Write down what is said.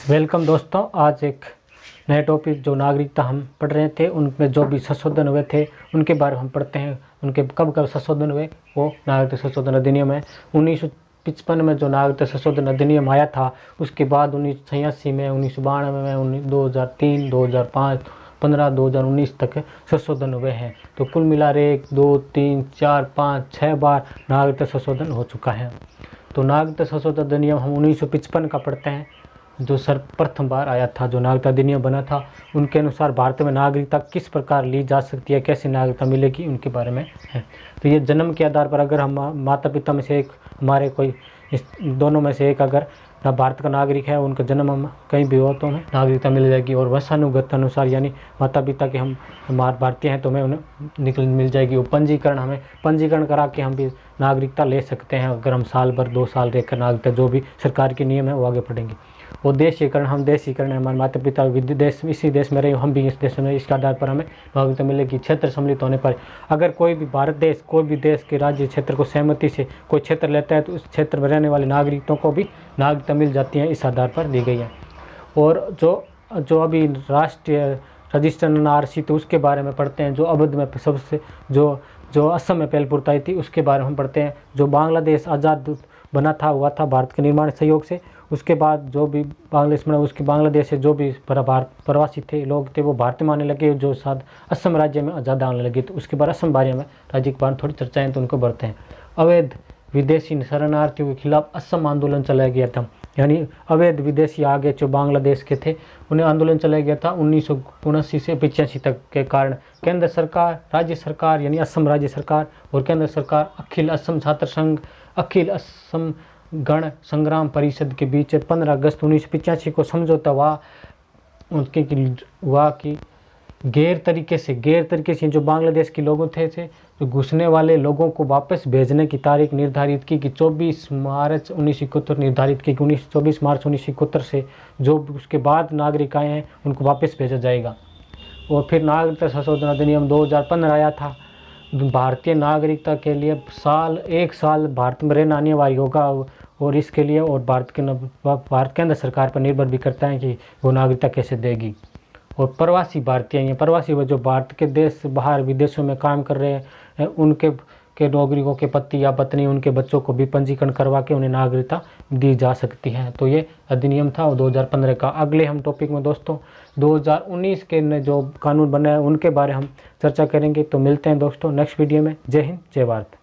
Welcome दोस्तों। आज एक नए टॉपिक जो नागरिकता हम पढ़ रहे थे उनमें जो भी संशोधन हुए थे उनके बारे में हम पढ़ते हैं। उनके कब कब संशोधन हुए, वो नागरिकता संशोधन अधिनियम है। 1955 में जो नागरिकता संशोधन अधिनियम आया था, उसके बाद 1986 में, 1992 में, 2003, 2005, 15, 2019 तक संशोधन हुए हैं। तो कुल मिला 1, 2, 3, 4, 5, 6 बार नागरिकता संशोधन हो चुका है। तो नागरिकता संशोधन अधिनियम हम 1955 का पढ़ते हैं, जो सर्वप्रथम बार आया था, जो नागरिकता अधिनियम बना था। उनके अनुसार भारत में नागरिकता किस प्रकार ली जा सकती है, कैसे नागरिकता मिलेगी, उनके बारे में है। तो ये जन्म के आधार पर, अगर हम माता पिता में से एक, हमारे कोई इस दोनों में से एक अगर ना भारत का नागरिक है, उनका जन्म हम कहीं भी हो तो हमें नागरिकता मिल जाएगी। और वंशानुगत अनुसार, यानी माता पिता के हम भारतीय हैं तो हमें उन्हें मिल जाएगी। वो पंजीकरण करा के हम भी नागरिकता ले सकते हैं। अगर हम साल भर 2 साल रहकर नागरिकता, जो भी सरकार के नियम है वो आगे पढ़ेंगे। वो देशीकरण, हम देशीकरण, हमारे माता पिता देश इसी देश में रहे, हम भी इस देश में, इसके आधार पर हमें नागरिकता मिलेगी। क्षेत्र सम्मिलित होने पर, अगर कोई भी भारत देश, कोई भी देश के राज्य क्षेत्र को सहमति से कोई क्षेत्र लेता है तो उस क्षेत्र में रहने वाले नागरिकों को भी नागरिकता मिल जाती है, इस आधार पर दी गई है। और जो अभी राष्ट्रीय रजिस्टर NRC, तो उसके बारे में पढ़ते हैं। जो अवध में सबसे जो असम में पहले पुरताई थी, उसके बारे में हम पढ़ते हैं। जो बांग्लादेश आज़ाद बना था, हुआ था भारत के निर्माण सहयोग से, उसके बाद जो भी बांग्लादेश में, उसके बांग्लादेश से जो भी प्रवासी थे, लोग थे, वो भारतीय मानने लगे। जो साथ असम राज्य में आज़ाद आने लगे, तो उसके बाद असम बारे में राज्य के बारे में थोड़ी चर्चाएँ तो उनको बढ़ते हैं। अवैध विदेशी शरणार्थियों के खिलाफ असम आंदोलन चलाया गया था, यानी अवैध विदेशी आगे जो बांग्लादेश के थे, उन्हें आंदोलन चलाया गया था 1979 से 85 तक के कारण। केंद्र सरकार, राज्य सरकार यानी असम राज्य सरकार और केंद्र सरकार, अखिल असम छात्र संघ, अखिल असम गण संग्राम परिषद के बीच 15 अगस्त 1985 को समझौता हुआ कि गैर तरीके से जो बांग्लादेश के लोगों थे जो घुसने वाले लोगों को वापस भेजने की तारीख निर्धारित की कि 24 मार्च 1971 निर्धारित की कि 24 मार्च 1971 से जो उसके बाद नागरिक आए हैं उनको वापस भेजा जाएगा। और फिर नागरिकता संशोधन अधिनियम 2015 आया था। भारतीय नागरिकता के लिए 1 साल भारत में रहना अनिवार्य होगा, और इसके लिए और भारत केंद्र सरकार पर निर्भर भी करता है कि वो नागरिकता कैसे देगी। और प्रवासी भारतीय हैं, प्रवासी जो भारत के देश बाहर विदेशों में काम कर रहे हैं, उनके नागरिकों के पति या पत्नी, उनके बच्चों को भी पंजीकरण करवा के उन्हें नागरिकता दी जा सकती है। तो ये अधिनियम था 2015 का। अगले हम टॉपिक में दोस्तों 2019 के जो कानून बने हैं उनके बारे हम चर्चा करेंगे। तो मिलते हैं दोस्तों नेक्स्ट वीडियो में। जय हिंद, जय भारत।